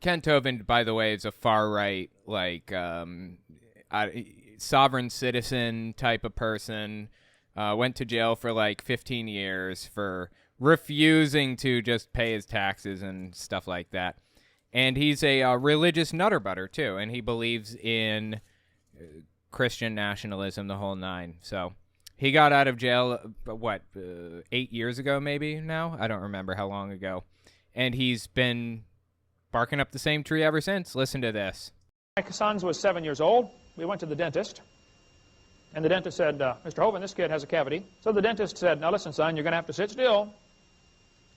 Kent Hovind, by the way, is a far-right, sovereign citizen type of person. Went to jail for like 15 years for refusing to just pay his taxes and stuff like that. And he's a religious nutterbutter, too, and he believes in Christian nationalism, the whole nine. So he got out of jail, 8 years ago maybe now? I don't remember how long ago. And he's been barking up the same tree ever since. Listen to this. My son was 7 years old. We went to the dentist. And the dentist said, Mr. Hovind, this kid has a cavity. So the dentist said, now listen, son, you're going to have to sit still.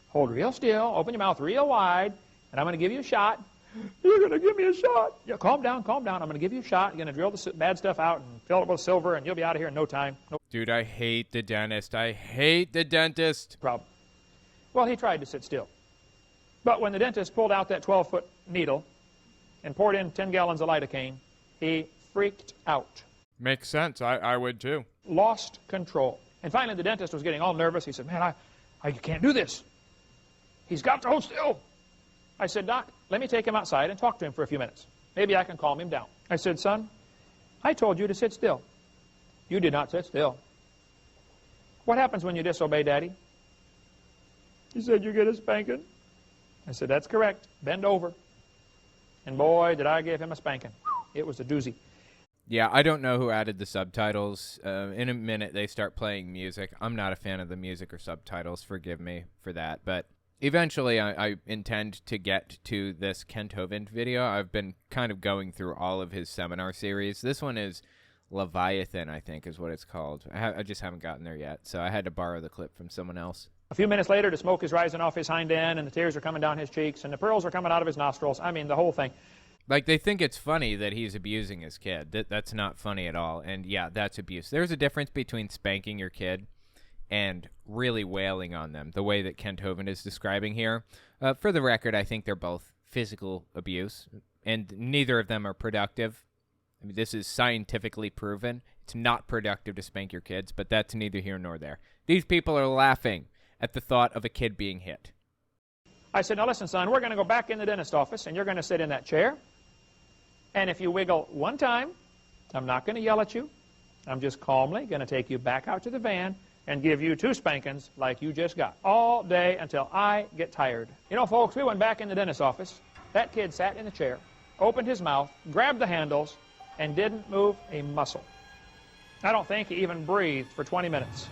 Hold real still. Open your mouth real wide. And I'm going to give you a shot. You're going to give me a shot. Yeah, calm down, calm down. I'm going to give you a shot. You're going to drill the bad stuff out and fill it with silver, and you'll be out of here in no time. No Dude, I hate the dentist. I hate the dentist. problem. Well, he tried to sit still. But when the dentist pulled out that 12-foot needle and poured in 10 gallons of lidocaine, he freaked out. Makes sense. I would too. Lost control. And finally, the dentist was getting all nervous. He said, man, I can't do this. He's got to hold still. I said, Doc, let me take him outside and talk to him for a few minutes. Maybe I can calm him down. I said, son, I told you to sit still. You did not sit still. What happens when you disobey Daddy? He said, you get a spanking. I said, that's correct. Bend over. And boy, did I give him a spanking. It was a doozy. Yeah, I don't know who added the subtitles. In a minute, they start playing music. I'm not a fan of the music or subtitles. Forgive me for that. But eventually, I intend to get to this Kent Hovind video. I've been kind of going through all of his seminar series. This one is Leviathan, I think, is what it's called. I just haven't gotten there yet, so I had to borrow the clip from someone else. A few minutes later, the smoke is rising off his hind end, and the tears are coming down his cheeks, and the pearls are coming out of his nostrils. I mean, the whole thing. Like, they think it's funny that he's abusing his kid. That's not funny at all. And, yeah, that's abuse. There's a difference between spanking your kid and really wailing on them, the way that Kent Hovind is describing here. For the record, I think they're both physical abuse, and neither of them are productive. I mean, this is scientifically proven. It's not productive to spank your kids, but that's neither here nor there. These people are laughing at the thought of a kid being hit. I said, now listen, son, we're going to go back in the dentist office, and you're going to sit in that chair. And if you wiggle one time, I'm not going to yell at you. I'm just calmly going to take you back out to the van and give you 2 spankings like you just got all day until I get tired. You know, folks, we went back in the dentist's office. That kid sat in the chair, opened his mouth, grabbed the handles, and didn't move a muscle. I don't think he even breathed for 20 minutes.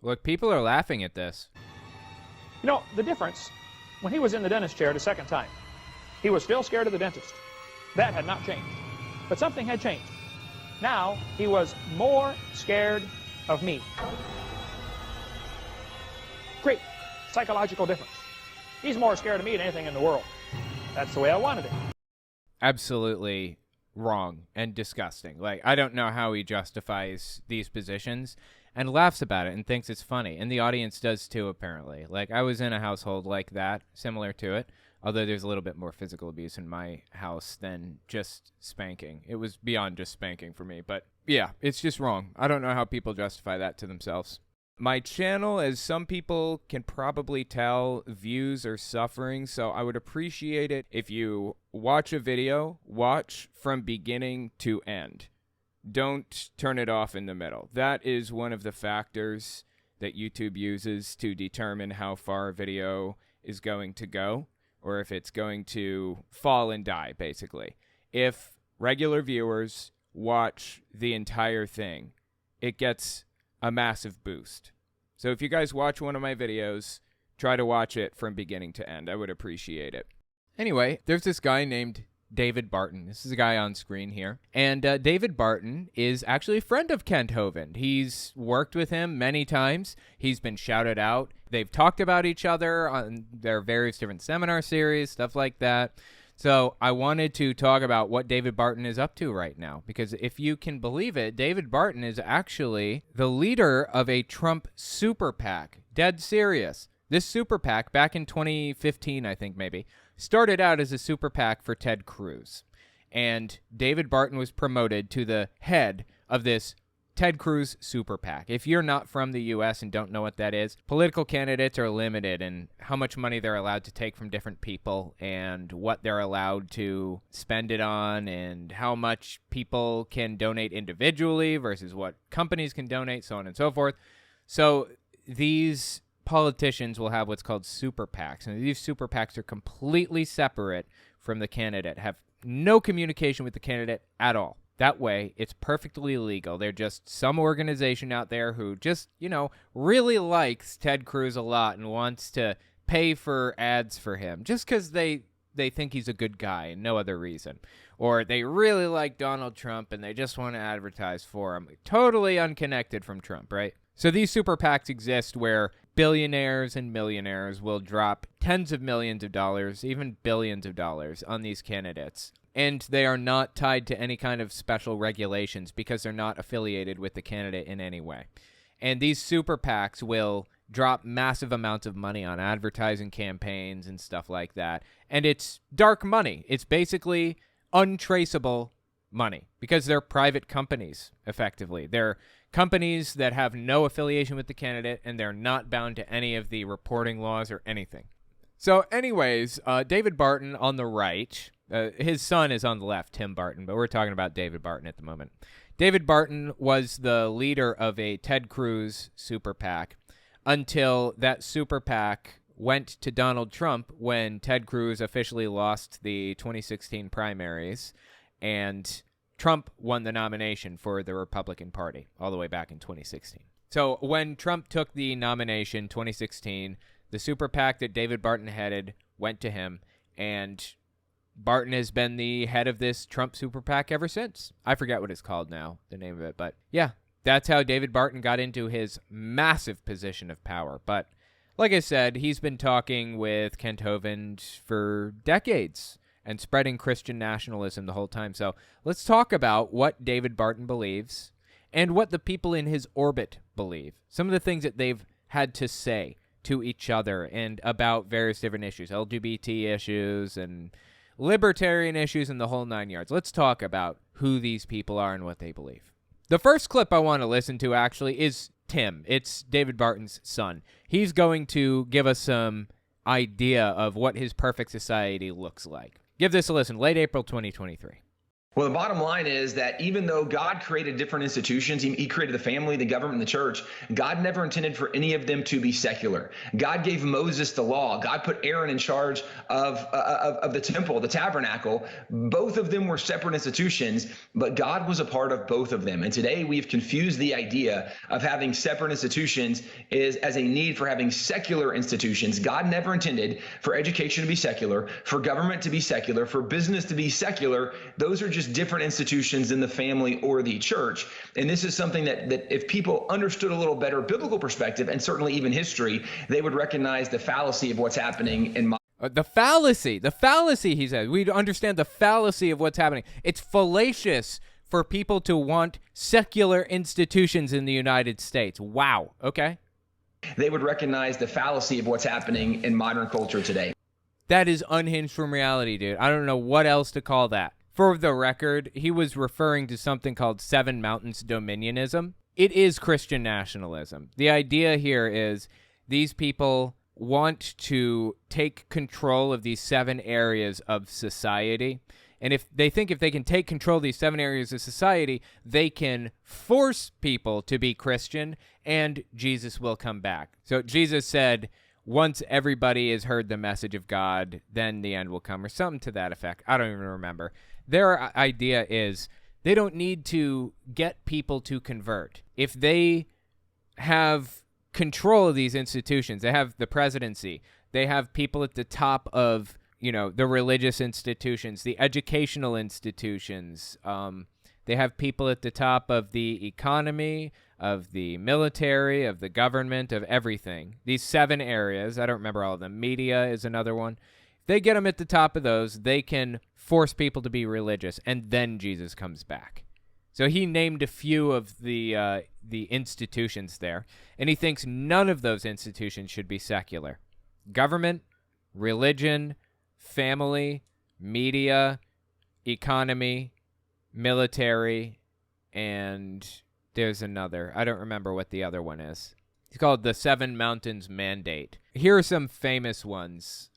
Look, people are laughing at this. You know, the difference, when he was in the dentist chair the second time, he was still scared of the dentist. That had not changed. But something had changed. Now, he was more scared of me. Great psychological difference. He's more scared of me than anything in the world. That's the way I wanted it. Absolutely wrong and disgusting. Like, I don't know how he justifies these positions and laughs about it and thinks it's funny. And the audience does too, apparently. Like, I was in a household like that, similar to it. Although there's a little bit more physical abuse in my house than just spanking. It was beyond just spanking for me. But yeah, it's just wrong. I don't know how people justify that to themselves. My channel, as some people can probably tell, views are suffering. So I would appreciate it if you watch a video, watch from beginning to end. Don't turn it off in the middle. That is one of the factors that YouTube uses to determine how far a video is going to go, or if it's going to fall and die, basically. If regular viewers watch the entire thing, it gets a massive boost. So if you guys watch one of my videos, try to watch it from beginning to end. I would appreciate it. Anyway, there's this guy named David Barton. This is a guy on screen here. And David Barton is actually a friend of Kent Hovind. He's worked with him many times. He's been shouted out. They've talked about each other on their various different seminar series, stuff like that. So I wanted to talk about what David Barton is up to right now. Because if you can believe it, David Barton is actually the leader of a Trump super PAC. Dead serious. This super PAC, back in 2015, I think maybe, started out as a super PAC for Ted Cruz. And David Barton was promoted to the head of this Ted Cruz super PAC. If you're not from the U.S. and don't know what that is, political candidates are limited in how much money they're allowed to take from different people and what they're allowed to spend it on and how much people can donate individually versus what companies can donate, so on and so forth. So these politicians will have what's called super PACs, and these super PACs are completely separate from the candidate, have no communication with the candidate at all. That way, it's perfectly legal. They're just some organization out there who just, really likes Ted Cruz a lot and wants to pay for ads for him just because they think he's a good guy and no other reason. Or they really like Donald Trump and they just want to advertise for him. Totally unconnected from Trump, right? So these super PACs exist where billionaires and millionaires will drop tens of millions of dollars, even billions of dollars on these candidates. And they are not tied to any kind of special regulations because they're not affiliated with the candidate in any way. And these super PACs will drop massive amounts of money on advertising campaigns and stuff like that. And it's dark money. It's basically untraceable money because they're private companies, effectively. They're companies that have no affiliation with the candidate, and they're not bound to any of the reporting laws or anything. So anyways, David Barton on the right, his son is on the left, Tim Barton, but we're talking about David Barton at the moment. David Barton was the leader of a Ted Cruz super PAC until that super PAC went to Donald Trump when Ted Cruz officially lost the 2016 primaries, and Trump won the nomination for the Republican Party all the way back in 2016. So when Trump took the nomination, 2016, the super PAC that David Barton headed went to him, and Barton has been the head of this Trump super PAC ever since. I forget what it's called now, the name of it, but yeah, that's how David Barton got into his massive position of power. But like I said, he's been talking with Kent Hovind for decades and spreading Christian nationalism the whole time. So let's talk about what David Barton believes and what the people in his orbit believe. Some of the things that they've had to say to each other and about various different issues, LGBT issues and libertarian issues and the whole nine yards. Let's talk about who these people are and what they believe. The first clip I want to listen to actually is Tim. It's David Barton's son. He's going to give us some idea of what his perfect society looks like. Give this a listen. Late April 2023. Well, the bottom line is that even though God created different institutions, he created the family, the government, and the church, God never intended for any of them to be secular. God gave Moses the law. God put Aaron in charge of the temple, the tabernacle. Both of them were separate institutions, but God was a part of both of them. And today we've confused the idea of having separate institutions as a need for having secular institutions. God never intended for education to be secular, for government to be secular, for business to be secular. Those are just different institutions than the family or the church. And this is something that if people understood a little better biblical perspective and certainly even history, they would recognize the fallacy of what's happening in the fallacy, he says. We understand the fallacy of what's happening. It's fallacious for people to want secular institutions in the United States. Wow. Okay. They would recognize the fallacy of what's happening in modern culture today. That is unhinged from reality, dude. I don't know what else to call that. For the record, he was referring to something called Seven Mountains Dominionism. It is Christian nationalism. The idea here is these people want to take control of these 7 areas of society. And if they can take control of these 7 areas of society, they can force people to be Christian and Jesus will come back. So Jesus said, once everybody has heard the message of God, then the end will come, or something to that effect. I don't even remember. Their idea is they don't need to get people to convert. If they have control of these institutions, they have the presidency, they have people at the top of, the religious institutions, the educational institutions, they have people at the top of the economy, of the military, of the government, of everything. These 7 areas, I don't remember all of them. Media is another one. They get them at the top of those, they can force people to be religious, and then Jesus comes back. So he named a few of the institutions there, and he thinks none of those institutions should be secular. Government, religion, family, media, economy, military, and There's another. I don't remember what the other one is. It's called the Seven Mountains Mandate. Here are some famous ones.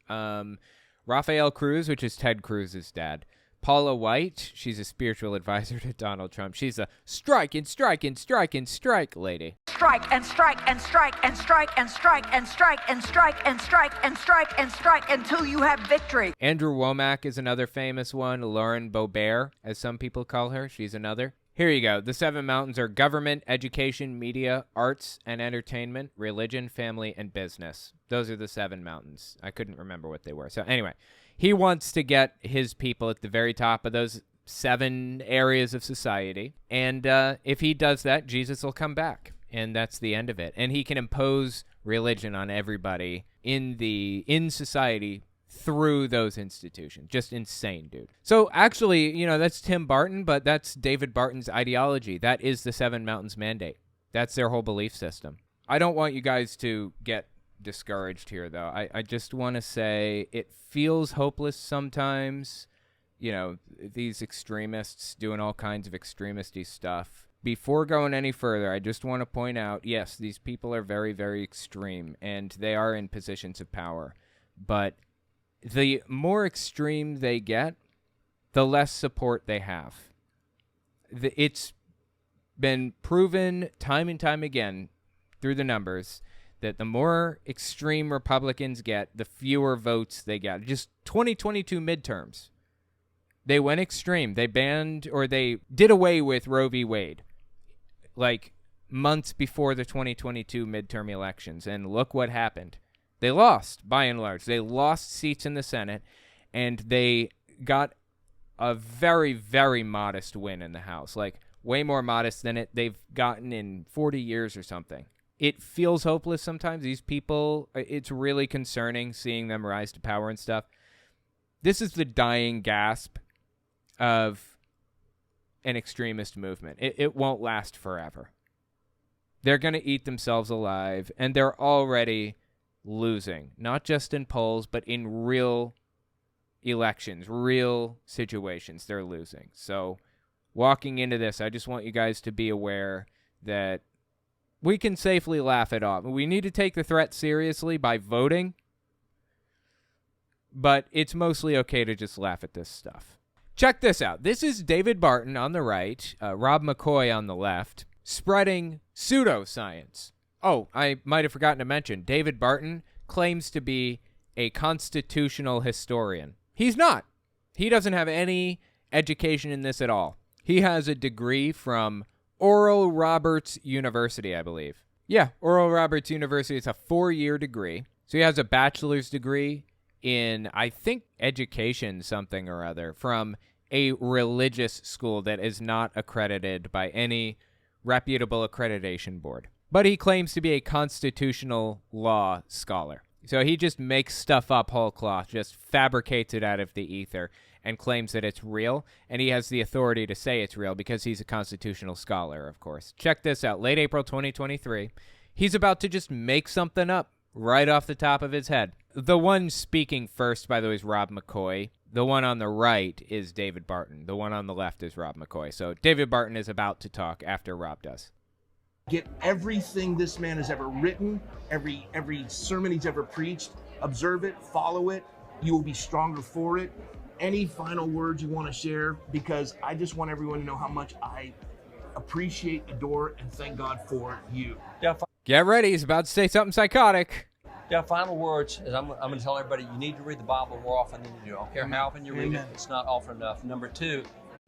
Rafael Cruz, which is Ted Cruz's dad. Paula White, she's a spiritual advisor to Donald Trump. She's a strike and strike and strike and strike lady. Strike and strike and strike and strike and strike and strike and strike and strike and strike and strike until you have victory. Andrew Womack is another famous one. Lauren Boebert, as some people call her, she's another. Here you go. The seven mountains are government, education, media, arts and entertainment, religion, family, and business. Those are the seven mountains. I couldn't remember what they were. So anyway, he wants to get his people at the very top of those seven areas of society. And if he does that, Jesus will come back. And that's the end of it. And he can impose religion on everybody in society through those institutions. Just insane, dude. So actually, that's Tim Barton, but that's David Barton's ideology. That is the Seven Mountains Mandate. That's their whole belief system. I don't want you guys to get discouraged here, though. I just want to say it feels hopeless sometimes. These extremists doing all kinds of extremisty stuff. Before going any further, I just want to point out, yes, these people are very, very extreme, and they are in positions of power. But the more extreme they get, the less support they have. It's been proven time and time again through the numbers that the more extreme Republicans get, the fewer votes they get. Just 2022 midterms. They went extreme. They banned or they did away with Roe v. Wade like months before the 2022 midterm elections. And look what happened. They lost, by and large. They lost seats in the Senate, and they got a very, very modest win in the House. Like, way more modest than they've gotten in 40 years or something. It feels hopeless sometimes. These people, it's really concerning seeing them rise to power and stuff. This is the dying gasp of an extremist movement. It won't last forever. They're going to eat themselves alive, and they're already losing, not just in polls, but in real elections, real situations. They're losing. So walking into this, I just want you guys to be aware that we can safely laugh it off. We need to take the threat seriously by voting, but it's mostly okay to just laugh at this stuff. Check this out. This is David Barton on the right, Rob McCoy on the left, spreading pseudoscience. Oh, I might have forgotten to mention, David Barton claims to be a constitutional historian. He's not. He doesn't have any education in this at all. He has a degree from Oral Roberts University, I believe. Yeah, Oral Roberts University. It's a 4-year degree. So he has a bachelor's degree in, I think, education something or other from a religious school that is not accredited by any reputable accreditation board. But he claims to be a constitutional law scholar. So he just makes stuff up whole cloth, just fabricates it out of the ether, and claims that it's real. And he has the authority to say it's real because he's a constitutional scholar, of course. Check this out. Late April 2023, he's about to just make something up right off the top of his head. The one speaking first, by the way, is Rob McCoy. The one on the right is David Barton. The one on the left is Rob McCoy. So David Barton is about to talk after Rob does. Get everything this man has ever written, every sermon he's ever preached, observe it, follow it. You will be stronger for it. Any final words you want to share? Because I just want everyone to know how much I appreciate, adore, and thank God for you. Yeah. Get ready. He's about to say something psychotic. Yeah, final words is I'm going to tell everybody you need to read the Bible more often than you do. I don't care how often you read it. It's not often enough. Number 2.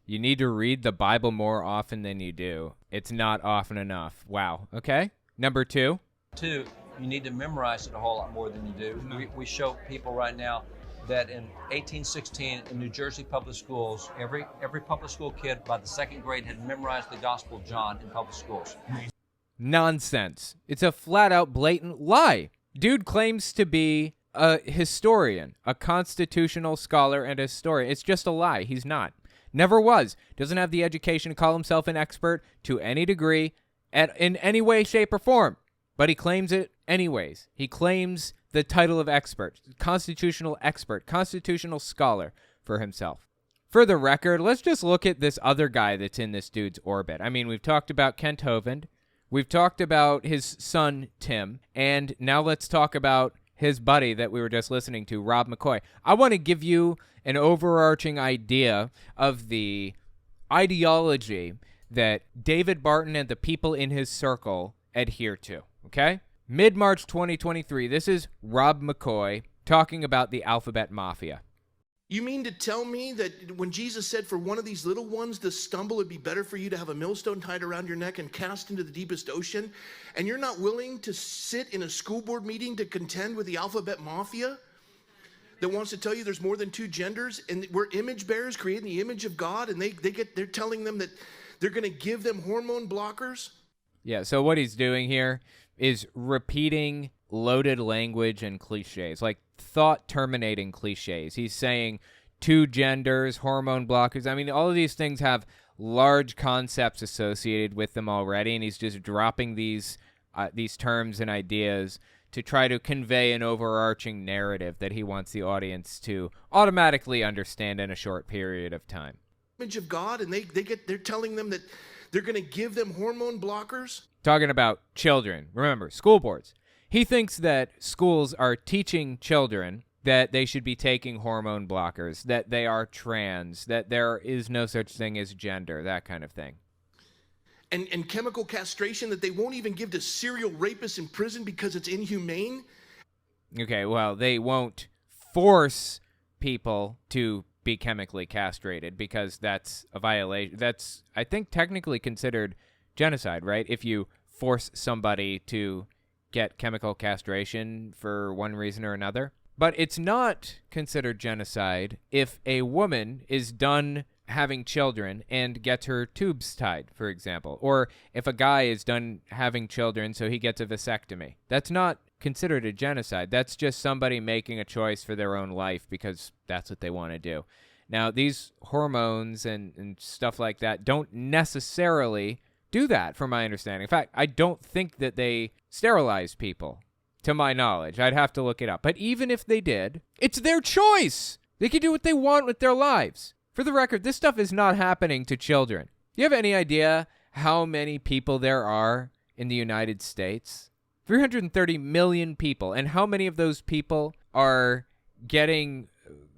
You need to read the Bible more often than you do. It's not often enough. Wow. Okay. Number 2. 2, you need to memorize it a whole lot more than you do. We show people right now that in 1816 in New Jersey public schools, every public school kid by the 2nd grade had memorized the Gospel of John in public schools. Nonsense. It's a flat-out blatant lie. Dude claims to be a historian, a constitutional scholar and a historian. It's just a lie. He's not. Never was. Doesn't have the education to call himself an expert to any degree in any way, shape, or form. But he claims it anyways. He claims the title of expert, constitutional scholar for himself. For the record, let's just look at this other guy that's in this dude's orbit. I mean, we've talked about Kent Hovind. We've talked about his son, Tim. And now let's talk about his buddy that we were just listening to, Rob McCoy. I want to give you an overarching idea of the ideology that David Barton and the people in his circle adhere to, okay? Mid-March 2023, this is Rob McCoy talking about the Alphabet Mafia. You mean to tell me that when Jesus said for one of these little ones to stumble, it'd be better for you to have a millstone tied around your neck and cast into the deepest ocean, and you're not willing to sit in a school board meeting to contend with the Alphabet Mafia that wants to tell you there's more than two genders, and we're image bearers creating the image of God, and they're telling them that they're going to give them hormone blockers? Yeah, so what he's doing here is repeating loaded language and cliches, like thought-terminating cliches. He's saying two genders, hormone blockers. I mean, all of these things have large concepts associated with them already, and he's just dropping these terms and ideas to try to convey an overarching narrative that he wants the audience to automatically understand in a short period of time. Image of God, and they're telling them that they're going to give them hormone blockers? Talking about children. Remember, school boards. He thinks that schools are teaching children that they should be taking hormone blockers, that they are trans, that there is no such thing as gender, that kind of thing. And chemical castration that they won't even give to serial rapists in prison because it's inhumane? Okay, well, they won't force people to be chemically castrated because that's a violation. That's, I think, technically considered genocide, right? If you force somebody to get chemical castration for one reason or another. But it's not considered genocide if a woman is done having children and gets her tubes tied, for example. Or if a guy is done having children so he gets a vasectomy. That's not considered a genocide. That's just somebody making a choice for their own life because that's what they want to do. Now, these hormones and stuff like that don't necessarily do that, from my understanding. In fact, I don't think that they sterilize people, to my knowledge. I'd have to look it up. But even if they did, it's their choice. They can do what they want with their lives. For the record, this stuff is not happening to children. Do you have any idea how many people there are in the United States? 330 million people. And how many of those people are getting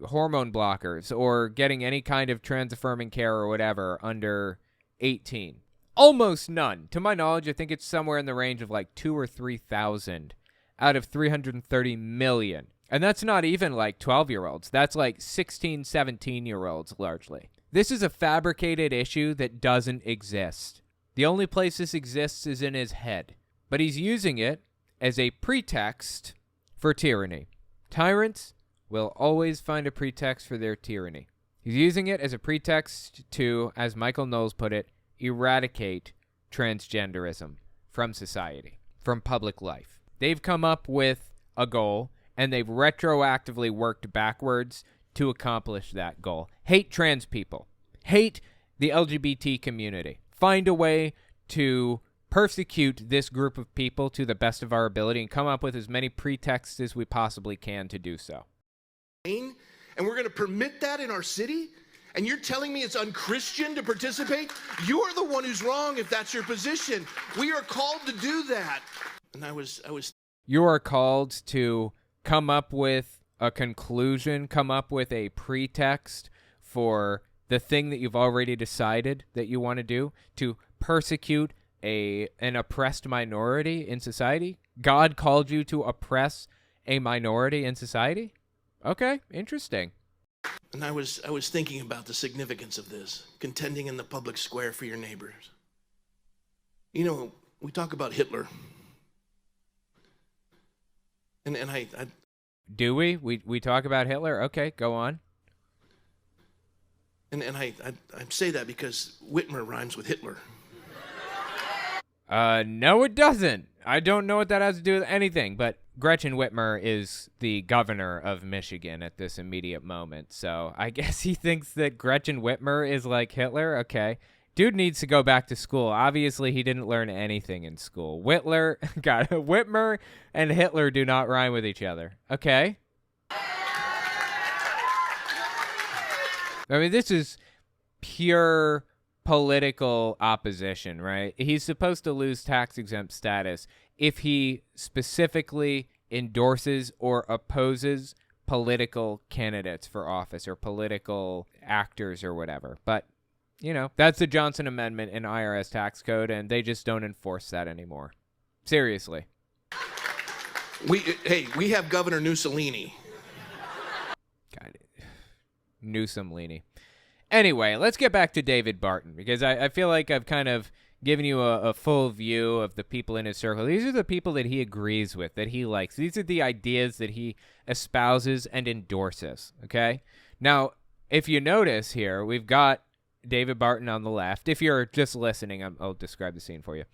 hormone blockers or getting any kind of trans-affirming care or whatever under 18? Almost none. To my knowledge, I think it's somewhere in the range of like 2,000 or 3,000 out of 330 million. And that's not even like 12-year-olds. That's like 16, 17-year-olds largely. This is a fabricated issue that doesn't exist. The only place this exists is in his head. But he's using it as a pretext for tyranny. Tyrants will always find a pretext for their tyranny. He's using it as a pretext to, as Michael Knowles put it, eradicate transgenderism from society, from public life. They've come up with a goal, and they've retroactively worked backwards to accomplish that goal. Hate trans people. Hate the LGBT community. Find a way to persecute this group of people to the best of our ability and come up with as many pretexts as we possibly can to do so. And we're going to permit that in our city? And you're telling me it's unchristian to participate? You're the one who's wrong if that's your position. We are called to do that. And I was. You are called to come up with a conclusion, come up with a pretext for the thing that you've already decided that you want to do, to persecute an oppressed minority in society? God called you to oppress a minority in society? Okay, interesting. And I was thinking about the significance of this, contending in the public square for your neighbors. You know, we talk about Hitler. And I do we? We talk about Hitler? Okay, go on. And I say that because Whitmer rhymes with Hitler. No, it doesn't. I don't know what that has to do with anything, but Gretchen Whitmer is the governor of Michigan at this immediate moment, so I guess he thinks that Gretchen Whitmer is like Hitler? Okay. Dude needs to go back to school. Obviously, he didn't learn anything in school. Whitmer and Hitler do not rhyme with each other. Okay. I mean, this is pure political opposition, right? He's supposed to lose tax-exempt status if he specifically endorses or opposes political candidates for office or political actors or whatever. But, you know, that's the Johnson Amendment in IRS tax code, and they just don't enforce that anymore. Seriously. We have Governor Mussolini. God, Newsome-leany. Anyway, let's get back to David Barton, because I feel like I've kind of given you a full view of the people in his circle. These are the people that he agrees with, that he likes. These are the ideas that he espouses and endorses, okay? Now, if you notice here, we've got David Barton on the left. If you're just listening, I'll describe the scene for you.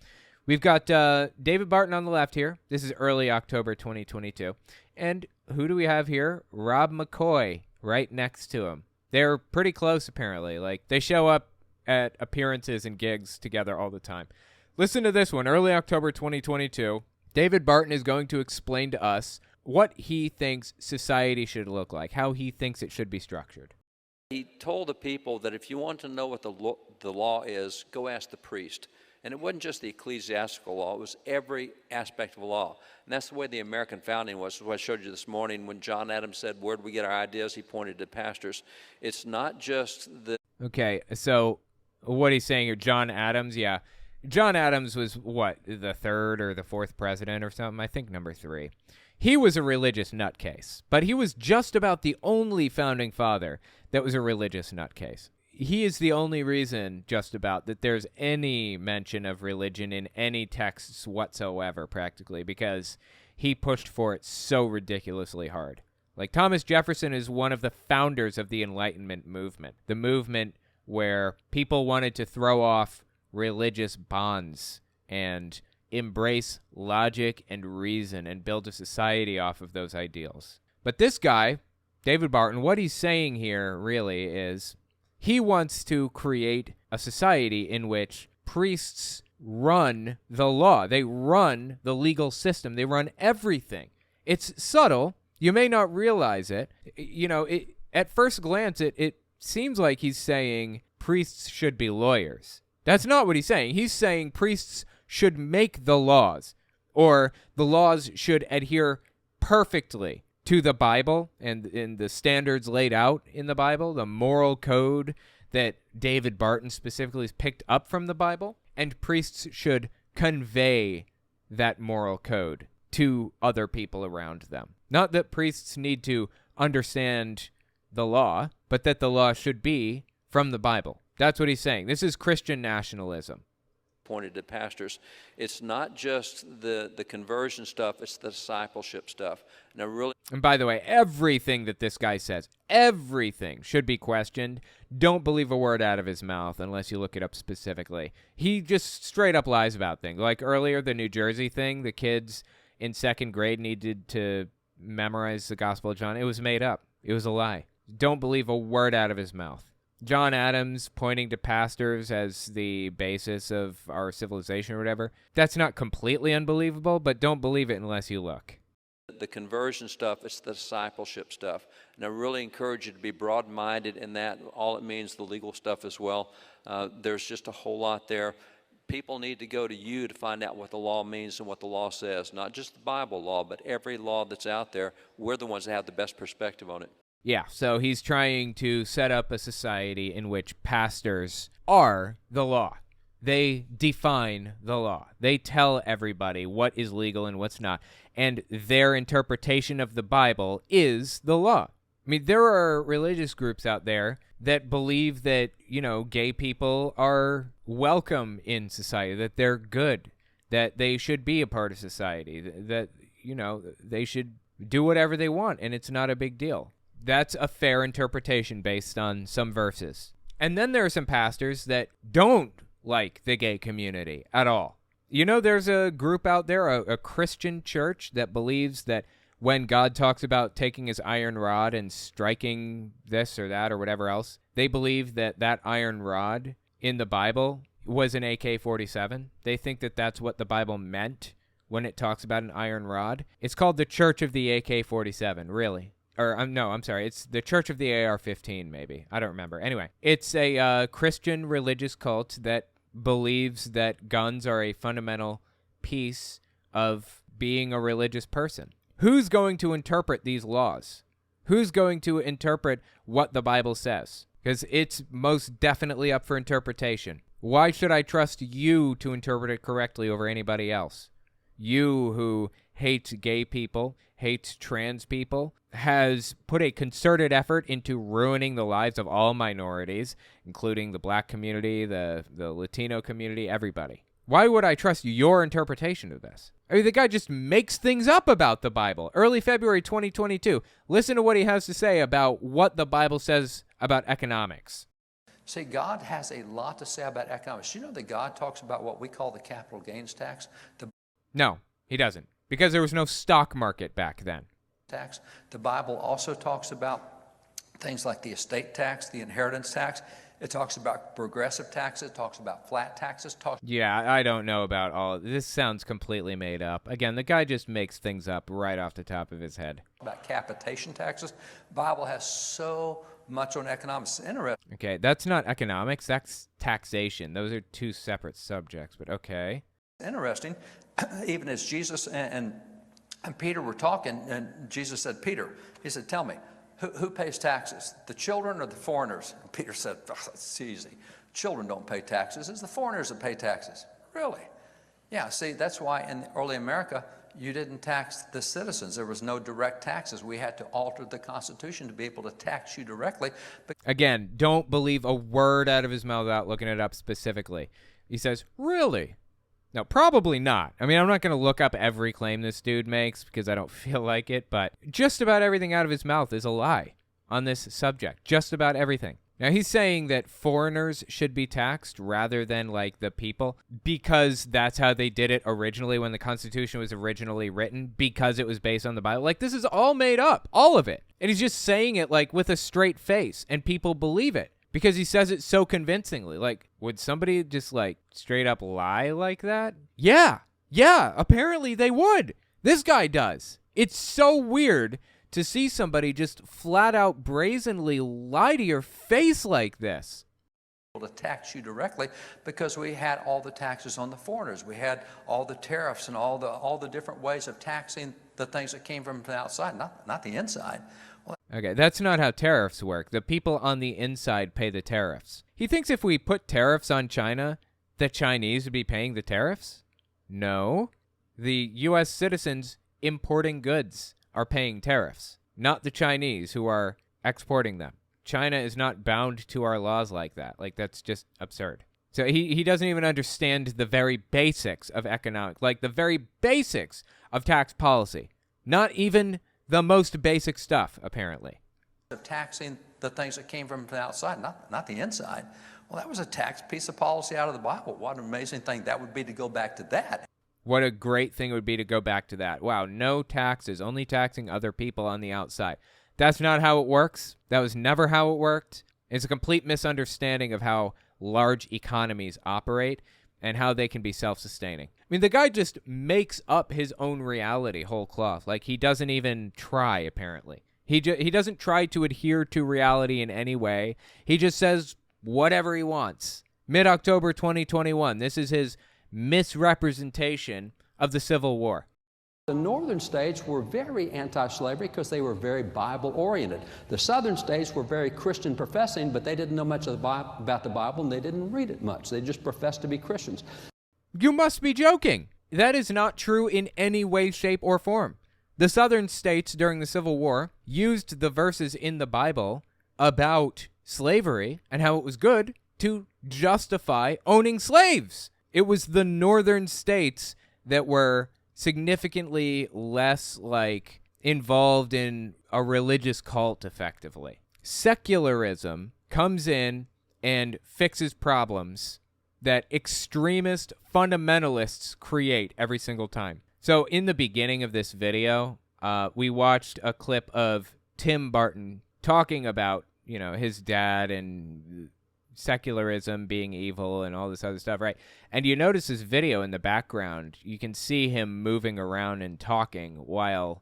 We've got David Barton on the left here. This is early October 2022. And who do we have here? Rob McCoy right next to him. They're pretty close, apparently. Like, they show up at appearances and gigs together all the time. Listen to this one. Early October 2022, David Barton is going to explain to us what he thinks society should look like, how he thinks it should be structured. He told the people that if you want to know what the law is, go ask the priest. And it wasn't just the ecclesiastical law, it was every aspect of the law. And that's the way the American founding was. What I showed you this morning when John Adams said, where do we get our ideas? He pointed to pastors. It's not just the... Okay, so what he's saying here, John Adams, yeah. John Adams was, what, the third or the fourth president or something? I think number 3. He was a religious nutcase, but he was just about the only founding father that was a religious nutcase. He is the only reason, just about, that there's any mention of religion in any texts whatsoever, practically, because he pushed for it so ridiculously hard. Like, Thomas Jefferson is one of the founders of the Enlightenment movement, the movement where people wanted to throw off religious bonds and embrace logic and reason and build a society off of those ideals. But this guy, David Barton, what he's saying here really is he wants to create a society in which priests run the law. They run the legal system. They run everything. It's subtle. You may not realize it. You know, at first glance, it seems like he's saying priests should be lawyers. That's not what he's saying. He's saying priests should make the laws, or the laws should adhere perfectly to the Bible and in the standards laid out in the Bible, the moral code that David Barton specifically has picked up from the Bible, and priests should convey that moral code to other people around them. Not that priests need to understand the law, but that the law should be from the Bible. That's what he's saying. This is Christian nationalism. Pointed to pastors. It's not just the conversion stuff, it's the discipleship stuff. And by the way, everything that this guy says, everything should be questioned. Don't believe a word out of his mouth unless you look it up specifically. He just straight up lies about things. Like earlier, the New Jersey thing, the kids in second grade needed to memorize the Gospel of John. It was made up. It was a lie. Don't believe a word out of his mouth. John Adams pointing to pastors as the basis of our civilization or whatever, that's not completely unbelievable, but don't believe it unless you look. The conversion stuff, it's the discipleship stuff. And I really encourage you to be broad-minded in that. All it means, the legal stuff as well. There's just a whole lot there. People need to go to you to find out what the law means and what the law says. Not just the Bible law, but every law that's out there. We're the ones that have the best perspective on it. Yeah, so he's trying to set up a society in which pastors are the law. They define the law. They tell everybody what is legal and what's not. And their interpretation of the Bible is the law. I mean, there are religious groups out there that believe that, you know, gay people are welcome in society, that they're good, that they should be a part of society, that, you know, they should do whatever they want, and it's not a big deal. That's a fair interpretation based on some verses. And then there are some pastors that don't like the gay community at all. You know, there's a group out there, a Christian church, that believes that when God talks about taking his iron rod and striking this or that or whatever else, they believe that that iron rod in the Bible was an AK-47. They think that that's what the Bible meant when it talks about an iron rod. It's called the Church of the AK-47, really. no, I'm sorry. It's the Church of the AR-15, maybe. I don't remember. Anyway, it's a Christian religious cult that believes that guns are a fundamental piece of being a religious person. Who's going to interpret these laws? Who's going to interpret what the Bible says? Because it's most definitely up for interpretation. Why should I trust you to interpret it correctly over anybody else? You who hates gay people, hates trans people, has put a concerted effort into ruining the lives of all minorities, including the black community, the Latino community, everybody. Why would I trust your interpretation of this? I mean, the guy just makes things up about the Bible. Early February 2022. Listen to what he has to say about what the Bible says about economics. See, God has a lot to say about economics. You know that God talks about what we call the capital gains tax? No, he doesn't. Because there was no stock market back then. The Bible also talks about things like the estate tax, the inheritance tax. It talks about progressive taxes. It talks about flat taxes. Yeah, I don't know about all of this. Sounds completely made up. Again, the guy just makes things up right off the top of his head. About capitation taxes. The Bible has so much on economics. It's interesting. Okay, that's not economics. That's taxation. Those are two separate subjects, but okay. Interesting. Even as Jesus and Peter were talking, and Jesus said, Peter, he said, tell me, who pays taxes, the children or the foreigners? And Peter said, oh, that's easy. Children don't pay taxes. It's the foreigners that pay taxes. Really? Yeah, see, that's why in early America, you didn't tax the citizens. There was no direct taxes. We had to alter the Constitution to be able to tax you directly. But again, don't believe a word out of his mouth without looking it up specifically. He says, really? No, probably not. I mean, I'm not going to look up every claim this dude makes because I don't feel like it, but just about everything out of his mouth is a lie on this subject. Just about everything. Now, he's saying that foreigners should be taxed rather than, like, the people because that's how they did it originally when the Constitution was originally written, because it was based on the Bible. Like, this is all made up, all of it. And he's just saying it, like, with a straight face, and people believe it. Because he says it so convincingly. Like, would somebody just, like, straight up lie like that? Yeah, apparently they would. This guy does. It's so weird to see somebody just flat out brazenly lie to your face like this. To tax you directly because we had all the taxes on the foreigners. We had all the tariffs and all the different ways of taxing the things that came from the outside, not the inside. Okay, that's not how tariffs work. The people on the inside pay the tariffs. He thinks if we put tariffs on China, the Chinese would be paying the tariffs? No. The U.S. citizens importing goods are paying tariffs, not the Chinese who are exporting them. China is not bound to our laws like that. Like, that's just absurd. So he doesn't even understand the very basics of economics, like the very basics of tax policy. Not even the most basic stuff, apparently. Of taxing the things that came from the outside, not the inside. Well, that was a tax piece of policy out of the Bible. What an amazing thing that would be to go back to that. What a great thing it would be to go back to that. Wow, no taxes, only taxing other people on the outside. That's not how it works. That was never how it worked. It's a complete misunderstanding of how large economies operate and how they can be self-sustaining. I mean, the guy just makes up his own reality whole cloth. Like, he doesn't even try, apparently. He doesn't try to adhere to reality in any way. He just says whatever he wants. Mid-October 2021, this is his misrepresentation of the Civil War. The northern states were very anti-slavery because they were very Bible-oriented. The southern states were very Christian professing, but they didn't know much about the Bible, and they didn't read it much. They just professed to be Christians. You must be joking. That is not true in any way, shape, or form. The southern states during the Civil War used the verses in the Bible about slavery and how it was good to justify owning slaves. It was the northern states that were significantly less, like, involved in a religious cult, effectively. Secularism comes in and fixes problems that extremist fundamentalists create every single time. So in the beginning of this video, we watched a clip of Tim Barton talking about, you know, his dad and secularism being evil and all this other stuff, right? And you notice this video in the background, you can see him moving around and talking while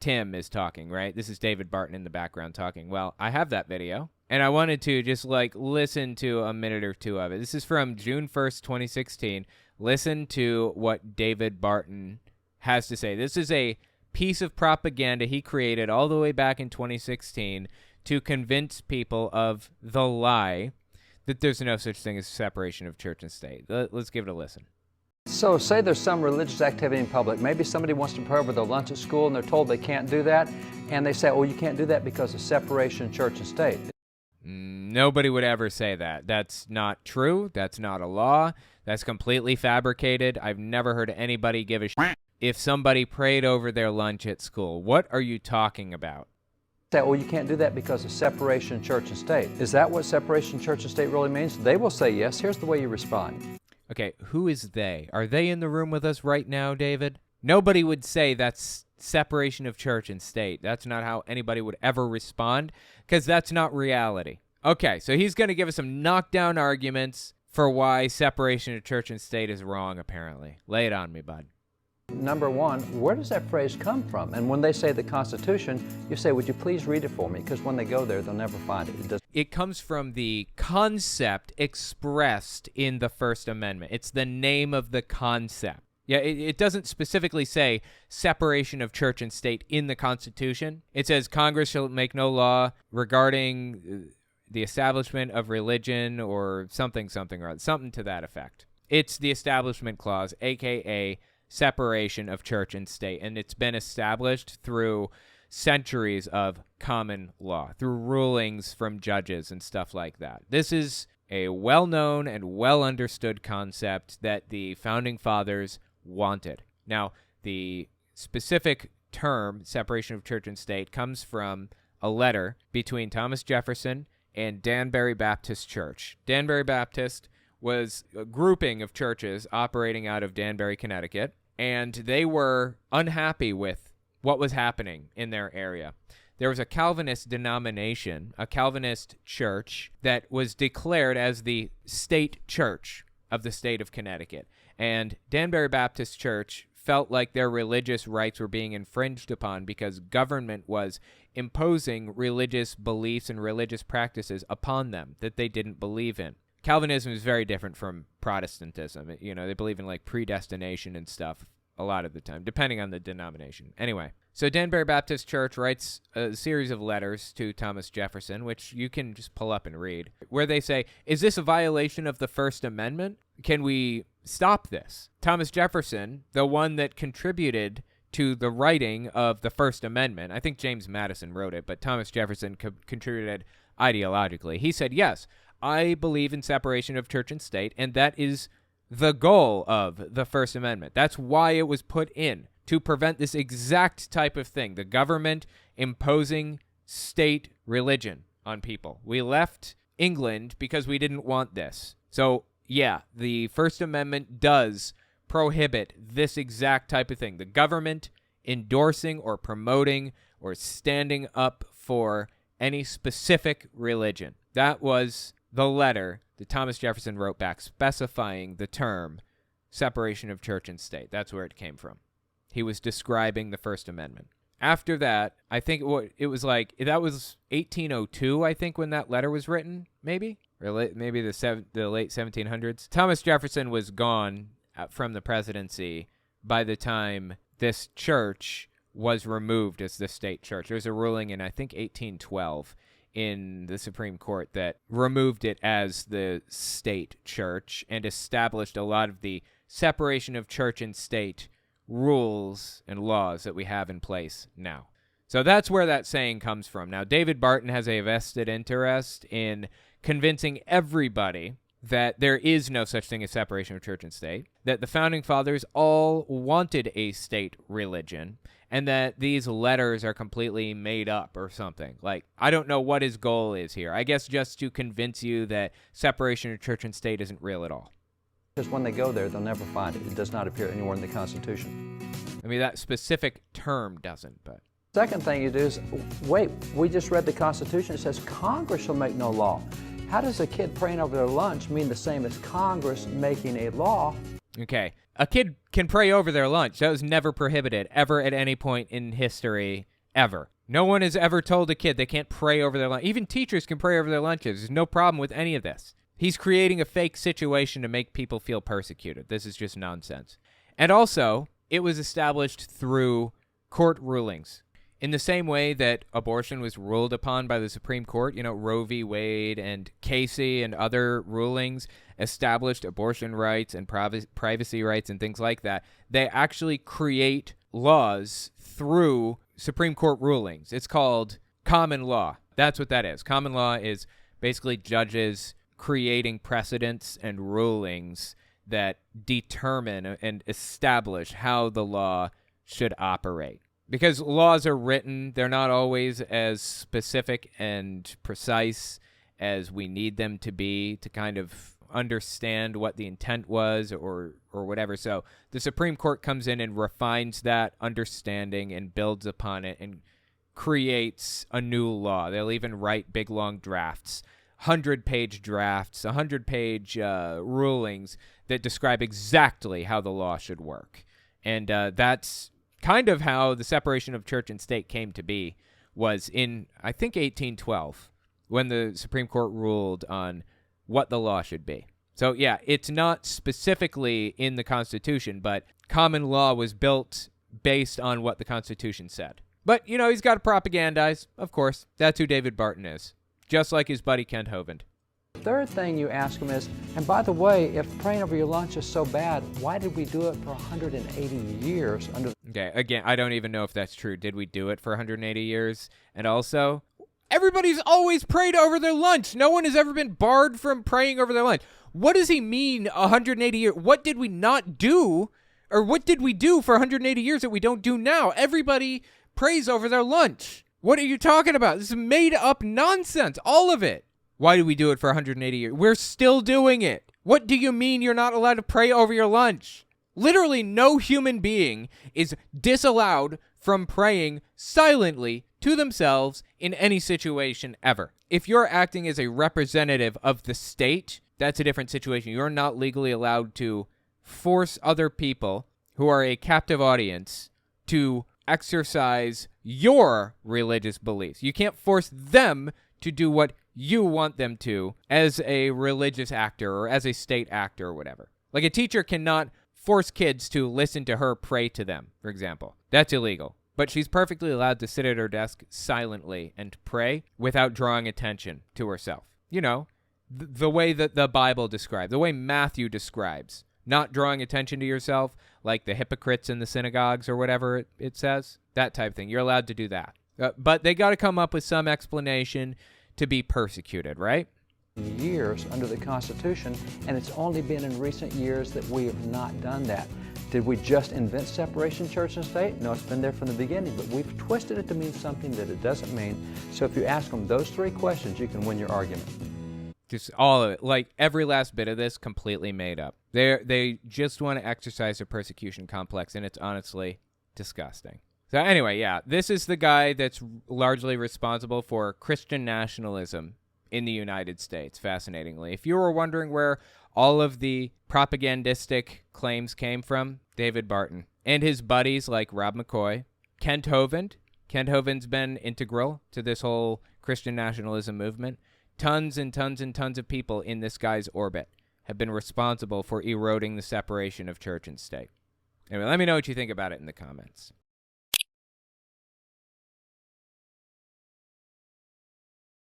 Tim is talking, right? This is David Barton in the background talking. Well, I have that video, and I wanted to just listen to a minute or two of it. This is from June 1st, 2016. Listen to what David Barton has to say. This is a piece of propaganda he created all the way back in 2016 to convince people of the lie that there's no such thing as separation of church and state. Let's give it a listen. So say there's some religious activity in public. Maybe somebody wants to pray over their lunch at school and they're told they can't do that. And they say, oh, you can't do that because of separation of church and state. Nobody would ever say that. That's not true. That's not a law. That's completely fabricated. I've never heard anybody give a shit if somebody prayed over their lunch at school. What are you talking about? Say, oh, you can't do that because of separation of church and state. Is that what separation of church and state really means? They will say yes. Here's the way you respond. Okay, who is they? Are they in the room with us right now, David? Nobody would say that's separation of church and state. That's not how anybody would ever respond, because that's not reality. Okay, so he's going to give us some knockdown arguments for why separation of church and state is wrong, apparently. Lay it on me, bud. Number one, where does that phrase come from? And when they say the Constitution, you say, would you please read it for me? Because when they go there, they'll never find it. It comes from the concept expressed in the First Amendment. It's the name of the concept. Yeah, it doesn't specifically say separation of church and state in the Constitution. It says Congress shall make no law regarding the establishment of religion or something or other, something to that effect. It's the Establishment Clause, a.k.a. separation of church and state, and it's been established through centuries of common law, through rulings from judges and stuff like that. This is a well-known and well-understood concept that the Founding Fathers wanted. Now, the specific term, separation of church and state, comes from a letter between Thomas Jefferson and Danbury Baptist Church. Danbury Baptist was a grouping of churches operating out of Danbury, Connecticut, and they were unhappy with what was happening in their area. There was a Calvinist denomination, a Calvinist church, that was declared as the state church of the state of Connecticut. And Danbury Baptist Church felt like their religious rights were being infringed upon because government was imposing religious beliefs and religious practices upon them that they didn't believe in. Calvinism is very different from Protestantism. You know, they believe in like predestination and stuff a lot of the time, depending on the denomination. Anyway, so Danbury Baptist Church writes a series of letters to Thomas Jefferson, which you can just pull up and read, where they say, is this a violation of the First Amendment? Can we stop this? Thomas Jefferson, the one that contributed to the writing of the First Amendment, I think James Madison wrote it, but Thomas Jefferson contributed ideologically. He said, yes, I believe in separation of church and state, and that is the goal of the First Amendment. That's why it was put in, to prevent this exact type of thing, the government imposing state religion on people. We left England because we didn't want this. So, yeah, the First Amendment does prohibit this exact type of thing, the government endorsing or promoting or standing up for any specific religion. That was the letter that Thomas Jefferson wrote back specifying the term separation of church and state. That's where it came from. He was describing the First Amendment. After that, I think it was like, that was 1802, I think, when that letter was written, maybe? Or maybe the late 1700s. Thomas Jefferson was gone from the presidency by the time this church was removed as the state church. There was a ruling in, I think, 1812 in the Supreme Court that removed it as the state church and established a lot of the separation of church and state rules and laws that we have in place now. So that's where that saying comes from. Now, David Barton has a vested interest in convincing everybody that there is no such thing as separation of church and state, that the Founding Fathers all wanted a state religion, and that these letters are completely made up or something. Like, I don't know what his goal is here. I guess just to convince you that separation of church and state isn't real at all. Because when they go there, they'll never find it. It does not appear anywhere in the Constitution. I mean, that specific term doesn't, but... Second thing you do is, wait, we just read the Constitution. It says Congress shall make no law. How does a kid praying over their lunch mean the same as Congress making a law? Okay. A kid can pray over their lunch. That was never prohibited, ever at any point in history ever. No one has ever told a kid they can't pray over their lunch. Even teachers can pray over their lunches. There's no problem with any of this. He's creating a fake situation to make people feel persecuted. This is just nonsense. And also, it was established through court rulings. In the same way that abortion was ruled upon by the Supreme Court, Roe v. Wade and Casey and other rulings established abortion rights and privacy rights and things like that. They actually create laws through Supreme Court rulings. It's called common law. That's what that is. Common law is basically judges creating precedents and rulings that determine and establish how the law should operate. Because laws are written, they're not always as specific and precise as we need them to be to kind of understand what the intent was or whatever. So the Supreme Court comes in and refines that understanding and builds upon it and creates a new law. They'll even write big, long drafts, 100-page drafts, 100-page rulings that describe exactly how the law should work. And that's kind of how the separation of church and state came to be, was in, I think, 1812, when the Supreme Court ruled on what the law should be. So, yeah, it's not specifically in the Constitution, but common law was built based on what the Constitution said. But, he's got to propagandize, of course. That's who David Barton is, just like his buddy Kent Hovind. Third thing you ask them is, and by the way, if praying over your lunch is so bad, why did we do it for 180 years under... Okay, again, I don't even know if that's true. Did we do it for 180 years? And also, everybody's always prayed over their lunch. No one has ever been barred from praying over their lunch. What does he mean, 180 years? What did we not do, or what did we do for 180 years that we don't do now? Everybody prays over their lunch. What are you talking about? This is made-up nonsense, all of it. Why do we do it for 180 years? We're still doing it. What do you mean you're not allowed to pray over your lunch? Literally no human being is disallowed from praying silently to themselves in any situation ever. If you're acting as a representative of the state, that's a different situation. You're not legally allowed to force other people who are a captive audience to exercise your religious beliefs. You can't force them to do what you want them to as a religious actor or as a state actor or whatever. Like a teacher cannot force kids to listen to her pray to them, for example. That's illegal. But she's perfectly allowed to sit at her desk silently and pray without drawing attention to herself. The way that the Bible describes, the way Matthew describes, not drawing attention to yourself like the hypocrites in the synagogues or whatever it says, that type of thing. You're allowed to do that. But they got to come up with some explanation to be persecuted, right? Years under the Constitution, and it's only been in recent years that we have not done that. Did we just invent separation church and state? No, it's been there from the beginning, but we've twisted it to mean something that it doesn't mean. So if you ask them those three questions, you can win your argument. Just all of it. Like every last bit of this, completely made up. They just want to exercise a persecution complex, and it's honestly disgusting. So anyway, yeah, this is the guy that's largely responsible for Christian nationalism in the United States, fascinatingly. If you were wondering where all of the propagandistic claims came from, David Barton. And his buddies like Rob McCoy, Kent Hovind. Kent Hovind's been integral to this whole Christian nationalism movement. Tons and tons and tons of people in this guy's orbit have been responsible for eroding the separation of church and state. Anyway, let me know what you think about it in the comments.